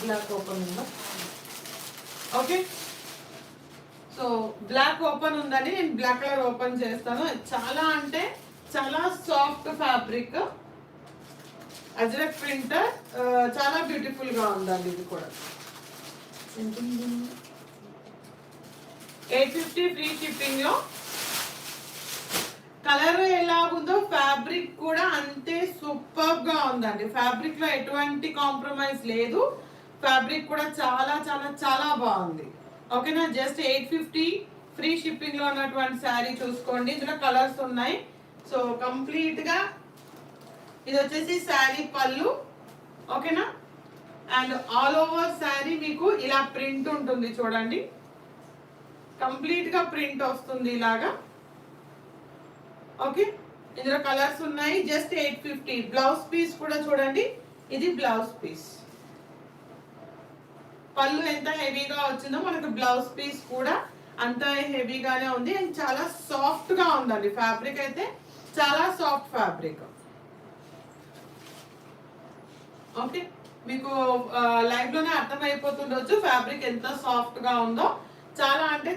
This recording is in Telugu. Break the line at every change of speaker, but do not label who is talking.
బ్లాక్ ఓపెన్ ఉందా? ఓకే, సో బ్లాక్ ఓపెన్ ఉందని నేను బ్లాక్ కలర్ ఓపెన్ చేస్తాను. చాలా అంటే చాలా సాఫ్ట్ ఫ్యాబ్రిక్, అజ్రక్ ప్రింట్, చాలా బ్యూటిఫుల్ గా ఉందండి. ఇది కూడా 850 ఫ్రీ షిప్పింగ్ లో. కలర్ ఎలాగుందో ఫ్యాబ్రిక్ కూడా అంతే సూపర్ గా ఉందండి. ఫ్యాబ్రిక్ లో ఎటువంటి కాంప్రమైజ్ లేదు. ఫ్యాబ్రిక్ కూడా చాలా చాలా చాలా బాగుంది. ఓకేనా, జస్ట్ 850 ఫ్రీ షిప్పింగ్ లో ఉన్నటువంటి శారీ చూసుకోండి. ఇందులో కలర్స్ ఉన్నాయి. సో కంప్లీట్ గా ఇది వచ్చేసి శారీ పళ్ళు. ఓకేనా, అండ్ ఆల్ ఓవర్ శారీ మీకు ఇలా ప్రింట్ ఉంటుంది చూడండి. కంప్లీట్ గా ప్రింట్ వస్తుంది ఇలాగా. ఓకే, ఇందులో కలర్స్ ఉన్నాయి. జస్ట్ 850. బ్లౌజ్ పీస్ కూడా చూడండి, ఇది బ్లౌజ్ పీస్. పళ్ళు ఎంత హెవీగా వచ్చిందో మనకు బ్లౌజ్ పీస్ కూడా అంత హెవీగానే ఉంది. అండ్ చాలా సాఫ్ట్ గా ఉందండి. ఫ్యాబ్రిక్ అయితే చాలా సాఫ్ట్ ఫ్యాబ్రిక్. ఓకే, మీకు లైవ్ లోనే అర్థమైపోతుండొచ్చు ఫ్యాబ్రిక్ ఎంత సాఫ్ట్ గా ఉందో. చాలా అంటే